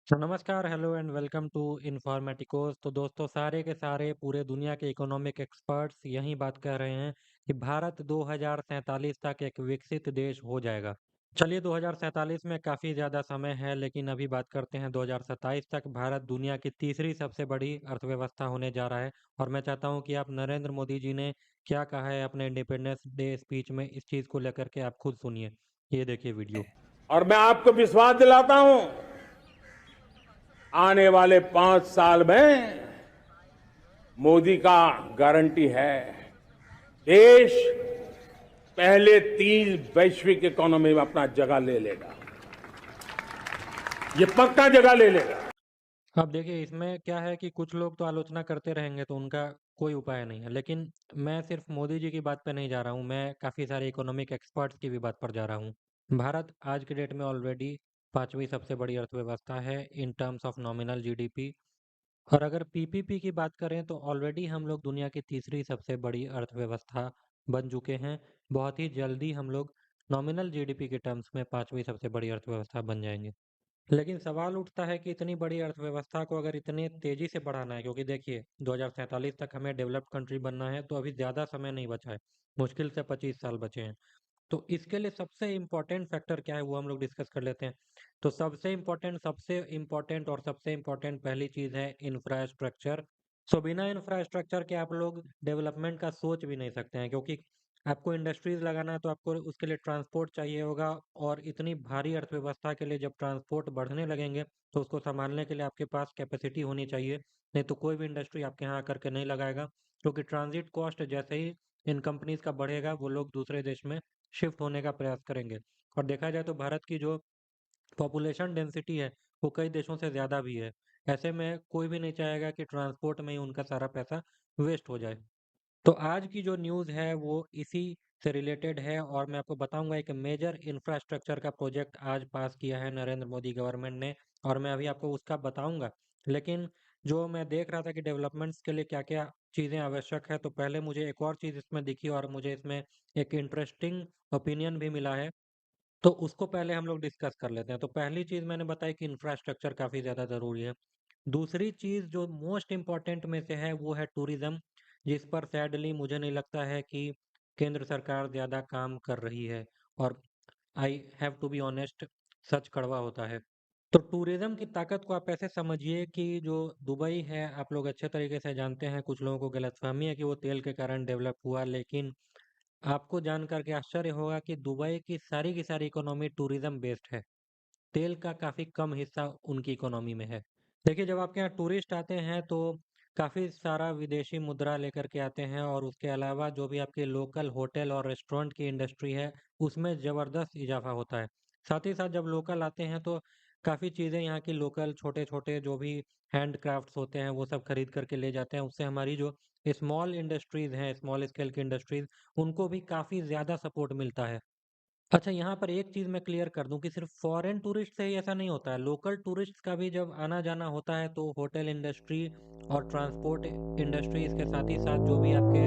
तो नमस्कार, hello and welcome to इन्फॉर्मेटिकोस। तो दोस्तों, सारे के सारे पूरे दुनिया के इकोनॉमिक एक्सपर्ट्स यही बात कह रहे हैं कि भारत 2047 तक एक विकसित देश हो जाएगा। चलिए, 2047 में काफ़ी ज़्यादा समय है, लेकिन अभी बात करते हैं 2027 तक। भारत दुनिया की तीसरी सबसे बड़ी अर्थव्यवस्था होने जा रहा है। और मैं चाहता हूँ कि आप नरेंद्र मोदी जी ने क्या कहा है अपने इंडिपेंडेंस डे स्पीच में, इस चीज़ को लेकर के आप खुद सुनिए। ये देखिए वीडियो। और मैं आपको विश्वास दिलाता हूं, आने वाले 5 साल में मोदी का गारंटी है, देश पहले 3 वैश्विक इकोनॉमी में अपना जगह ले लेगा। ये पक्का जगह ले लेगा। अब देखिए, इसमें क्या है कि कुछ लोग तो आलोचना करते रहेंगे तो उनका कोई उपाय नहीं है, लेकिन मैं सिर्फ मोदी जी की बात पे नहीं जा रहा हूँ, मैं काफ़ी सारे इकोनॉमिक एक्सपर्ट्स की भी बात पर जा रहा हूँ। भारत आज के डेट में ऑलरेडी पांचवी सबसे बड़ी अर्थव्यवस्था है in terms of nominal GDP. और अगर पीपीपी की बात करें तो ऑलरेडी हम लोग दुनिया की तीसरी सबसे बड़ी अर्थव्यवस्था बन चुके हैं। बहुत ही जल्दी हम लोग नॉमिनल जीडीपी के टर्म्स में पांचवी सबसे बड़ी अर्थव्यवस्था बन जाएंगे। लेकिन सवाल उठता है कि इतनी बड़ी अर्थव्यवस्था को अगर इतने तेजी से बढ़ाना है, क्योंकि देखिए 2047 तक हमें डेवलप्ड कंट्री बनना है, तो अभी ज़्यादा समय नहीं बचा है। मुश्किल से 25 साल बचे हैं। तो इसके लिए सबसे इम्पोर्टेंट फैक्टर क्या है वो हम लोग डिस्कस कर लेते हैं। तो सबसे इम्पोर्टेंट और सबसे इम्पोर्टेंट पहली चीज़ है इंफ्रास्ट्रक्चर। सो बिना इंफ्रास्ट्रक्चर के आप लोग डेवलपमेंट का सोच भी नहीं सकते हैं, क्योंकि आपको इंडस्ट्रीज लगाना है तो आपको उसके लिए ट्रांसपोर्ट चाहिए होगा। और इतनी भारी अर्थव्यवस्था के लिए जब ट्रांसपोर्ट बढ़ने लगेंगे तो उसको संभालने के लिए आपके पास कैपेसिटी होनी चाहिए। नहीं तो कोई भी इंडस्ट्री आपके यहाँ आकर के नहीं लगाएगा, क्योंकि ट्रांजिट कॉस्ट जैसे ही इन कंपनीज का बढ़ेगा वो लोग दूसरे देश में शिफ्ट होने का प्रयास करेंगे। और देखा जाए तो भारत की जो पॉपुलेशन डेंसिटी है वो कई देशों से ज़्यादा भी है। ऐसे में कोई भी नहीं चाहेगा कि ट्रांसपोर्ट में ही उनका सारा पैसा वेस्ट हो जाए। तो आज की जो न्यूज़ है वो इसी से रिलेटेड है, और मैं आपको बताऊंगा एक मेजर इंफ्रास्ट्रक्चर का प्रोजेक्ट आज पास किया है नरेंद्र मोदी गवर्नमेंट ने। और मैं अभी आपको उसका बताऊंगा। लेकिन जो मैं देख रहा था कि डेवलपमेंट्स के लिए क्या क्या चीज़ें आवश्यक है, तो पहले मुझे एक और चीज़ इसमें दिखी और मुझे इसमें एक इंटरेस्टिंग ओपिनियन भी मिला है। तो उसको पहले हम लोग डिस्कस कर लेते हैं। तो पहली चीज़ मैंने बताई कि इंफ्रास्ट्रक्चर काफ़ी ज़्यादा ज़रूरी है। दूसरी चीज़ जो मोस्ट इम्पॉर्टेंट में से है वो है टूरिज़्म, जिस पर सैडली मुझे नहीं लगता है कि केंद्र सरकार ज़्यादा काम कर रही है। और I have to be honest, सच कड़वा होता है। तो टूरिज्म की ताकत को आप ऐसे समझिए कि जो दुबई है, आप लोग अच्छे तरीके से जानते हैं, कुछ लोगों को गलतफहमी है कि वो तेल के कारण डेवलप हुआ, लेकिन आपको जान करके आश्चर्य होगा कि दुबई की सारी इकोनॉमी टूरिज्म बेस्ड है। तेल का काफ़ी कम हिस्सा उनकी इकोनॉमी में है। देखिए, जब आपके यहाँ टूरिस्ट आते हैं तो काफ़ी सारा विदेशी मुद्रा लेकर के आते हैं, और उसके अलावा जो भी आपके लोकल होटल और रेस्टोरेंट की इंडस्ट्री है उसमें ज़बरदस्त इजाफा होता है। साथ ही साथ जब लोकल आते हैं तो काफ़ी चीज़ें यहाँ की लोकल छोटे छोटे जो भी हैंड क्राफ्ट्स होते हैं वो सब खरीद करके ले जाते हैं। उससे हमारी जो स्मॉल इंडस्ट्रीज़ हैं, स्मॉल स्केल की इंडस्ट्रीज़, उनको भी काफ़ी ज़्यादा सपोर्ट मिलता है। अच्छा, यहाँ पर एक चीज़ मैं क्लियर कर दूँ कि सिर्फ फॉरेन टूरिस्ट से ही ऐसा नहीं होता है। लोकल टूरिस्ट का भी जब आना-जाना होता है तो होटल इंडस्ट्री और ट्रांसपोर्ट इंडस्ट्री, इसके साथ ही साथ जो भी आपके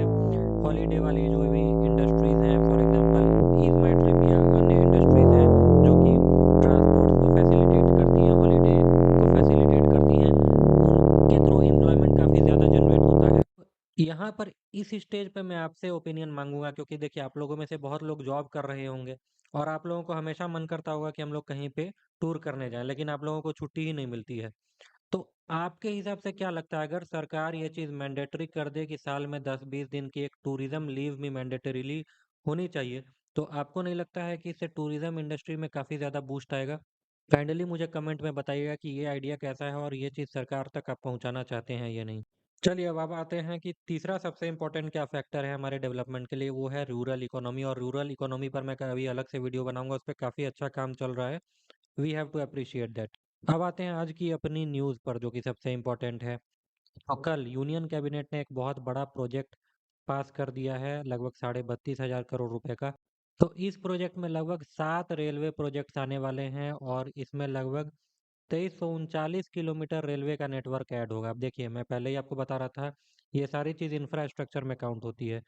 हॉलिडे वाली जो भी इंडस्ट्रीज़ हैं, for example ease my trip या अन्य इंडस्ट्रीज़ हैं जो कि ट्रांसपोर्ट्स को फैसिलिटेट करती हैं, हॉलिडे को फैसिलिटेट करती हैं, उनके थ्रू एम्प्लॉयमेंट काफ़ी ज़्यादा जनरेट होता है। यहाँ पर इस स्टेज पे मैं आपसे ओपिनियन मांगूंगा, क्योंकि देखिए आप लोगों में से बहुत लोग जॉब कर रहे होंगे और आप लोगों को हमेशा मन करता होगा कि हम लोग कहीं पे टूर करने जाएं, लेकिन आप लोगों को छुट्टी ही नहीं मिलती है। तो आपके हिसाब से क्या लगता है, अगर सरकार ये चीज़ मैंडेटरी कर दे कि साल में 10-20 दिन की एक टूरिज्म लीव भी मैंडेटरीली होनी चाहिए, तो आपको नहीं लगता है कि इससे टूरिज्म इंडस्ट्री में काफ़ी ज़्यादा बूस्ट आएगा? काइंडली मुझे कमेंट में बताइएगा कि ये आइडिया कैसा है और ये चीज़ सरकार तक आप पहुंचाना चाहते हैं या नहीं। चलिए, अब आते हैं कि तीसरा सबसे इम्पोर्टेंट क्या फैक्टर है हमारे डेवलपमेंट के लिए, वो है रूरल इकोनॉमी। और रूरल इकोनॉमी पर मैं अभी अलग से वीडियो बनाऊंगा, उस पर काफ़ी अच्छा काम चल रहा है। We have to appreciate that. अब आते हैं आज की अपनी न्यूज़ पर, जो कि सबसे इम्पोर्टेंट है। तो कल यूनियन कैबिनेट ने एक बहुत बड़ा प्रोजेक्ट पास कर दिया है, लगभग 32,500 करोड़ रुपए का। तो इस प्रोजेक्ट में लगभग 7 रेलवे प्रोजेक्ट्स आने वाले हैं, और इसमें लगभग 2339 किलोमीटर रेलवे का नेटवर्क ऐड होगा। अब देखिए, मैं पहले ही आपको बता रहा था ये सारी चीज़ इंफ्रास्ट्रक्चर में काउंट होती है।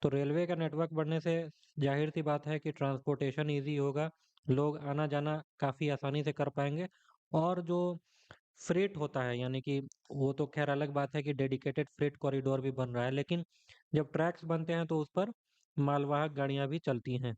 तो रेलवे का नेटवर्क बढ़ने से जाहिर सी बात है कि ट्रांसपोर्टेशन ईजी होगा, लोग आना जाना काफ़ी आसानी से कर पाएंगे। और जो फ्रेट होता है, यानी कि वो तो खैर अलग बात है कि डेडिकेटेड फ्रेट कॉरिडोर भी बन रहा है, लेकिन जब ट्रैक्स बनते हैं तो उस पर मालवाहक गाड़ियां भी चलती हैं।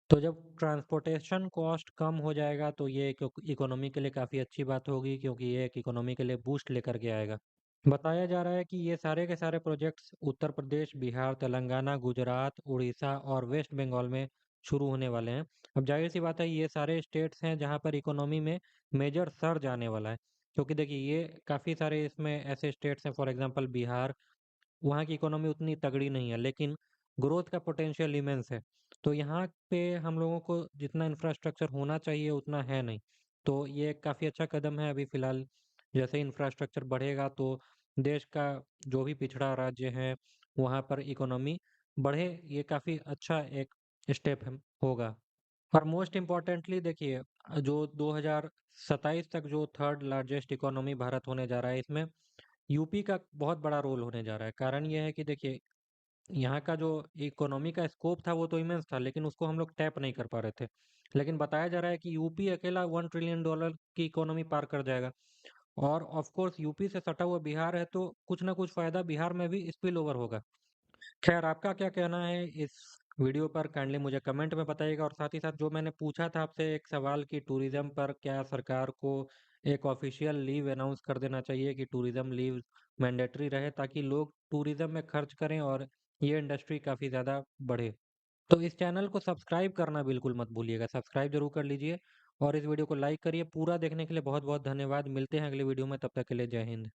तो जब ट्रांसपोर्टेशन कॉस्ट कम हो जाएगा तो ये इकोनॉमी के लिए काफ़ी अच्छी बात होगी, क्योंकि ये एक इकोनॉमी के लिए बूस्ट लेकर के आएगा। बताया जा रहा है कि ये सारे के सारे प्रोजेक्ट्स उत्तर प्रदेश, बिहार, तेलंगाना, गुजरात, उड़ीसा और वेस्ट बंगाल में शुरू होने वाले हैं। अब जाहिर सी बात है, ये सारे स्टेट्स हैं जहाँ पर इकोनॉमी में मेजर सर्ज आने वाला है, क्योंकि देखिए ये काफ़ी सारे इसमें ऐसे स्टेट्स हैं, फॉर एग्जांपल बिहार, वहाँ की इकोनॉमी उतनी तगड़ी नहीं है, लेकिन ग्रोथ का पोटेंशियल इमेंस है। तो यहाँ पे हम लोगों को जितना इंफ्रास्ट्रक्चर होना चाहिए उतना है नहीं। तो ये काफ़ी अच्छा कदम है अभी फ़िलहाल। जैसे इंफ्रास्ट्रक्चर बढ़ेगा तो देश का जो भी पिछड़ा राज्य है वहाँ पर इकोनॉमी बढ़े, ये काफ़ी अच्छा एक स्टेप होगा। और मोस्ट इम्पॉर्टेंटली देखिए, जो 2027 तक जो थर्ड लार्जेस्ट इकोनॉमी भारत होने जा रहा है, इसमें यूपी का बहुत बड़ा रोल होने जा रहा है। कारण ये है कि देखिए, यहाँ का जो इकोनॉमी का स्कोप था वो तो इमेंस था, लेकिन उसको हम लोग टैप नहीं कर पा रहे थे। लेकिन बताया जा रहा है कि यूपी अकेला $1 ट्रिलियन की इकोनॉमी पार कर जाएगा। और ऑफ कोर्स यूपी से सटा हुआ बिहार है, तो कुछ ना कुछ फायदा बिहार में भी स्पिल ओवर होगा। खैर, आपका क्या कहना है इस वीडियो पर, काइंडली मुझे कमेंट में बताइएगा। और साथ ही साथ जो मैंने पूछा था आपसे एक सवाल कि टूरिज्म पर क्या सरकार को एक ऑफिशियल लीव अनाउंस कर देना चाहिए कि टूरिज्म लीव मैंडेटरी रहे, ताकि लोग टूरिज्म में खर्च करें और ये इंडस्ट्री काफ़ी ज़्यादा बढ़े। तो इस चैनल को सब्सक्राइब करना बिल्कुल मत भूलिएगा, सब्सक्राइब जरूर कर लीजिए और इस वीडियो को लाइक करिए। पूरा देखने के लिए बहुत बहुत धन्यवाद। मिलते हैं अगले वीडियो में, तब तक के लिए जय हिंद।